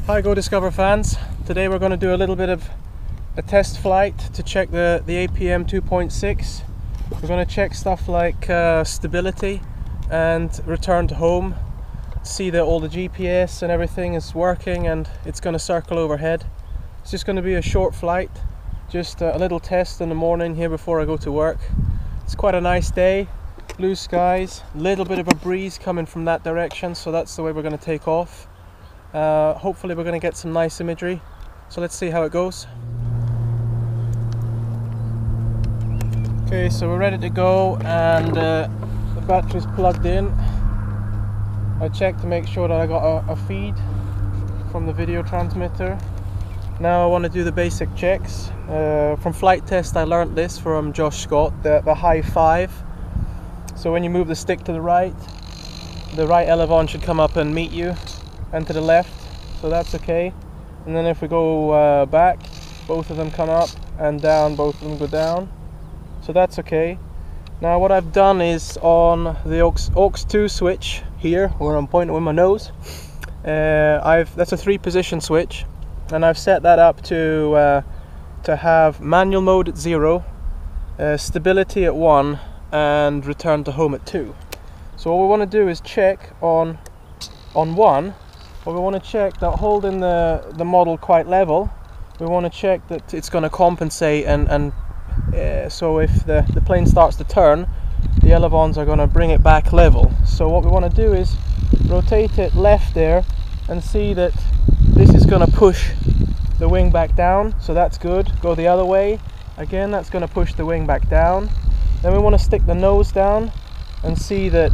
Hi Go Discover fans, today we're going to do a little bit of a test flight to check the APM 2.6. We're going to check stuff like stability and return to home, see that all the GPS and everything is working and it's going to circle overhead. It's just going to be a short flight, just a little test in the morning here before I go to work. It's quite a nice day, blue skies, little bit of a breeze coming from that direction, so that's the way we're going to take off. Hopefully we're going to get some nice imagery, so let's see how it goes. Okay, so we're ready to go and the battery's plugged in. I checked to make sure that I got a feed from the video transmitter. Now I want to do the basic checks. From flight test I learned this from Josh Scott, the high 5. So when you move the stick to the right elevon should come up and meet you, and to the left, so that's okay. And then if we go back, both of them come up, and down, both of them go down, so that's okay. Now what I've done is on the aux 2 switch here, where I'm pointing with my nose, that's a 3-position switch, and I've set that up to have manual mode at 0, stability at 1, and return to home at 2. So what we want to do is check on 1. Well, we want to check that holding the model quite level, we want to check that it's going to compensate, and so if the plane starts to turn, the elevons are going to bring it back level. So what we want to do is rotate it left there and see that this is going to push the wing back down, so that's good. Go the other way, again that's going to push the wing back down. Then we want to stick the nose down and see that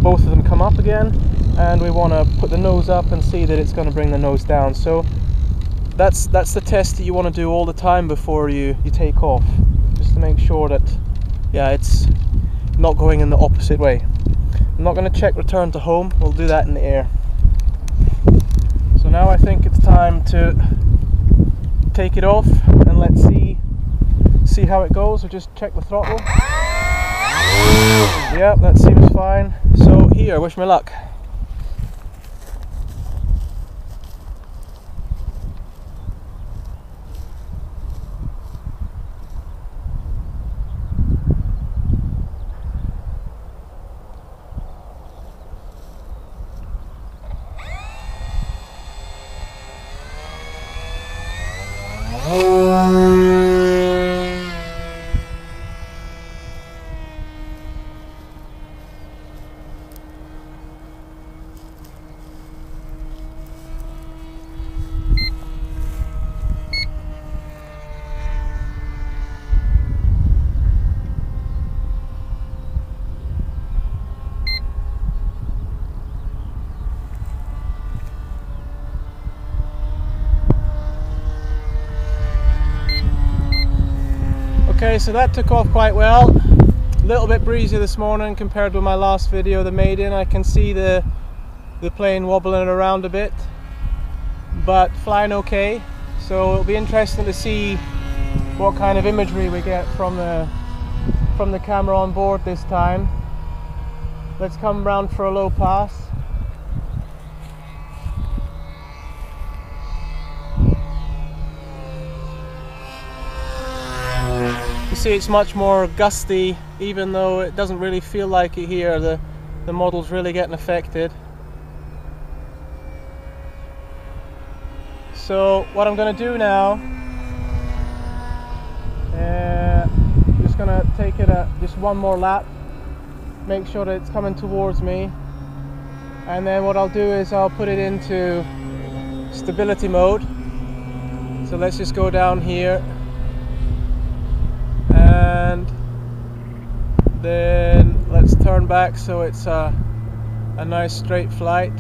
both of them come up again, and we want to put the nose up and see that it's going to bring the nose down. So that's the test that you want to do all the time before you take off, just to make sure that it's not going in the opposite way. I'm not going to check return to home, we'll do that in the air. So now I think it's time to take it off and let's see how it goes. We'll just check the throttle. Yeah, that seems fine. So here, wish me luck. Okay, so that took off quite well. A little bit breezy this morning compared with my last video, the maiden. I can see the plane wobbling around a bit, but flying okay. So it'll be interesting to see what kind of imagery we get from the camera on board this time. Let's come round for a low pass. You see it's much more gusty, even though it doesn't really feel like it here. The model's really getting affected. So what I'm going to do now, just going to take it just one more lap, make sure that it's coming towards me, and then what I'll do is I'll put it into stability mode. So let's just go down here, and then let's turn back so it's a nice straight flight,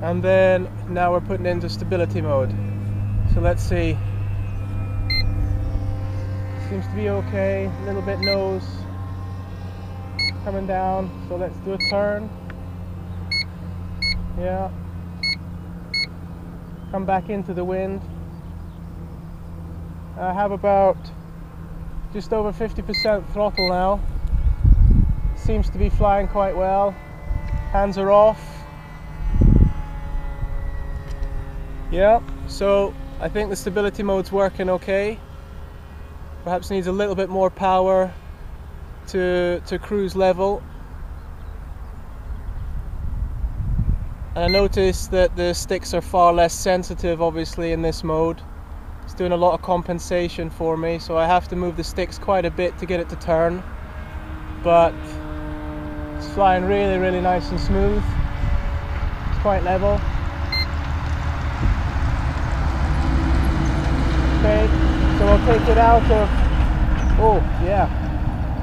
and then now we're putting it into stability mode. So let's see, seems to be okay, a little bit nose coming down, so let's do a turn. Yeah, come back into the wind. I have about just over 50% throttle now. Seems to be flying quite well. Hands are off. Yeah, so I think the stability mode's working okay. Perhaps needs a little bit more power to cruise level. And I noticed that the sticks are far less sensitive, obviously, in this mode. It's doing a lot of compensation for me, so I have to move the sticks quite a bit to get it to turn. But it's flying really, really nice and smooth. It's quite level. Okay, so I'll take it out of,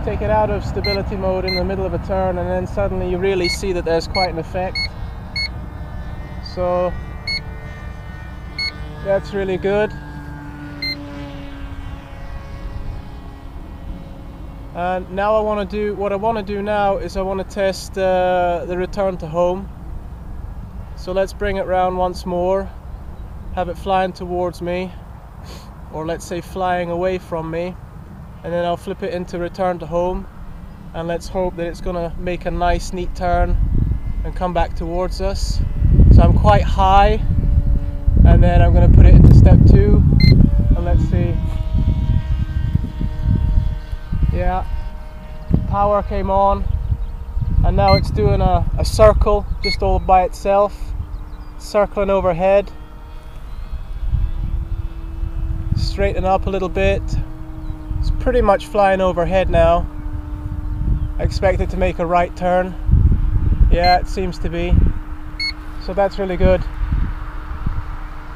take it out of stability mode in the middle of a turn, and then suddenly you really see that there's quite an effect. So that's really good. And now what I want to do now is I want to test the return to home. So let's bring it round once more, have it flying towards me, or let's say flying away from me, and then I'll flip it into return to home, and let's hope that it's going to make a nice neat turn and come back towards us. So I'm quite high, and then I'm going to put it into step 2, and let's see. Yeah, power came on, and now it's doing a circle just all by itself, circling overhead. Straighten up a little bit. It's pretty much flying overhead now. I expect it to make a right turn. Yeah, it seems to be. So that's really good.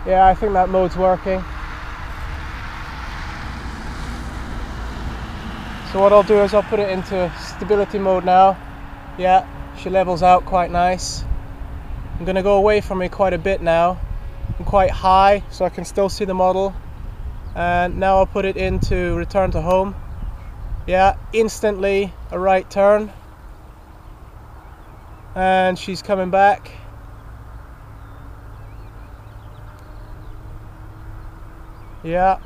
Yeah, I think that mode's working. So what I'll do is I'll put it into stability mode now. Yeah, she levels out quite nice. I'm going to go away from me quite a bit now. I'm quite high, so I can still see the model. And now I'll put it into return to home. Yeah, instantly a right turn. And she's coming back. Yeah.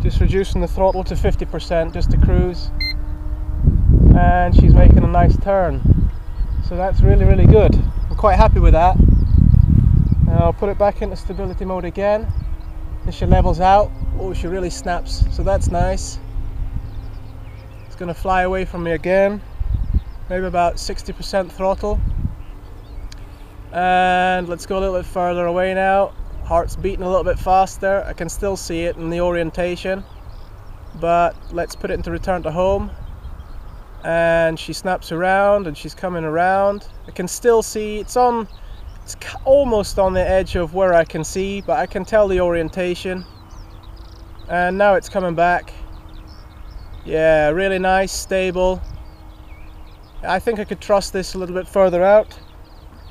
Just reducing the throttle to 50% just to cruise. And she's making a nice turn. So that's really, really good. I'm quite happy with that. Now I'll put it back into stability mode again. And she levels out. Oh, she really snaps. So that's nice. It's going to fly away from me again. Maybe about 60% throttle. And let's go a little bit further away now. Heart's beating a little bit faster. I can still see it in the orientation. But let's put it into return to home. And she snaps around, and she's coming around. I can still see it's almost on the edge of where I can see, but I can tell the orientation. And now it's coming back. Yeah, really nice, stable. I think I could trust this a little bit further out,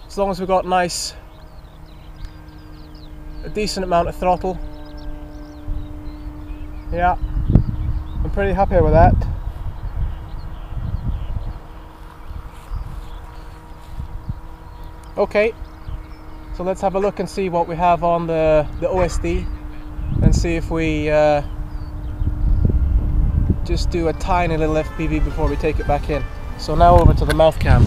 as long as we've got a decent amount of throttle. Yeah, I'm pretty happy with that. Okay, so let's have a look and see what we have on the OSD, and see if we just do a tiny little FPV before we take it back in. So now over to the mouth cam.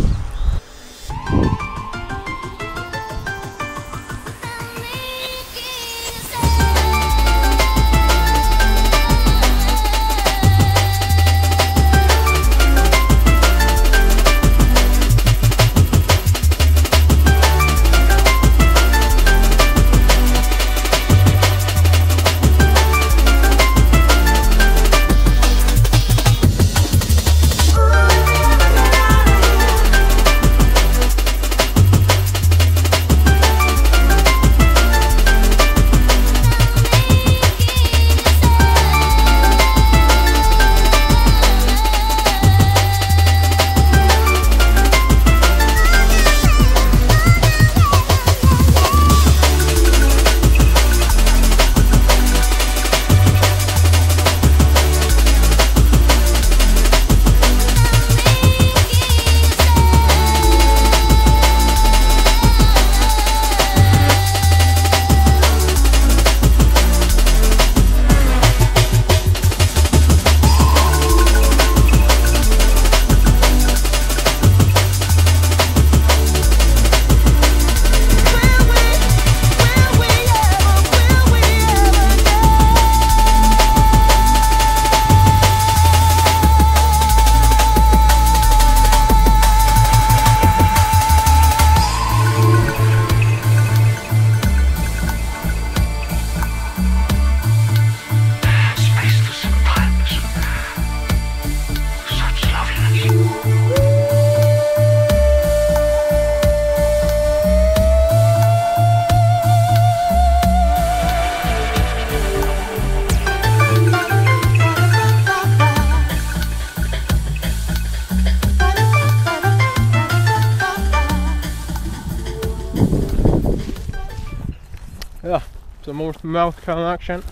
the most mouth cam action.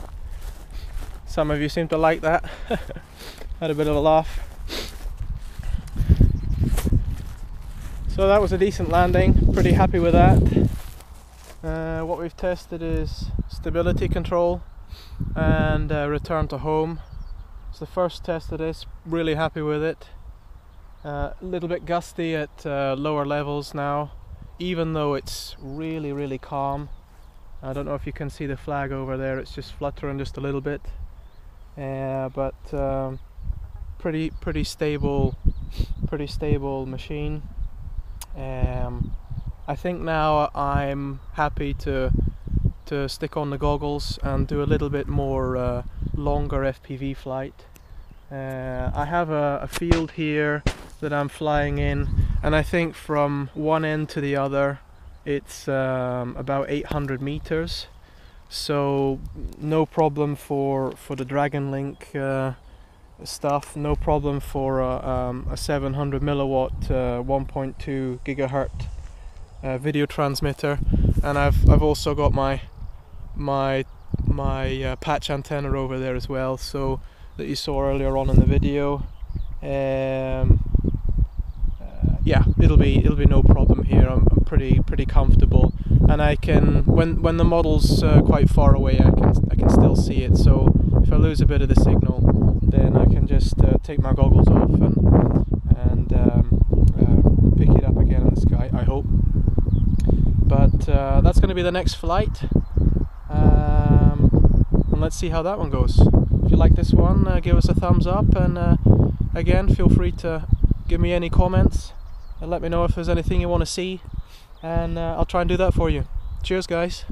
Some of you seem to like that. Had a bit of a laugh. So that was a decent landing, pretty happy with that. What we've tested is stability control and return to home. It's the first test of this, really happy with it. A little bit gusty at lower levels now, even though it's really calm. I don't know if you can see the flag over there, it's just fluttering just a little bit. But pretty stable machine. I think now I'm happy to stick on the goggles and do a little bit more longer FPV flight. I have a field here that I'm flying in, and I think from one end to the other it's about 800 meters, so no problem for the Dragon Link stuff, no problem for a 700 milliwatt 1.2 gigahertz video transmitter. And I've also got my patch antenna over there as well, so that you saw earlier on in the video. Yeah, it'll be no problem here. I'm pretty comfortable, and I can, when the model's quite far away, I can still see it. So if I lose a bit of the signal, then I can just take my goggles off and pick it up again in the sky, I hope. But that's going to be the next flight, and let's see how that one goes. If you like this one, give us a thumbs up, and again, feel free to give me any comments and let me know if there's anything you want to see, and I'll try and do that for you. Cheers guys.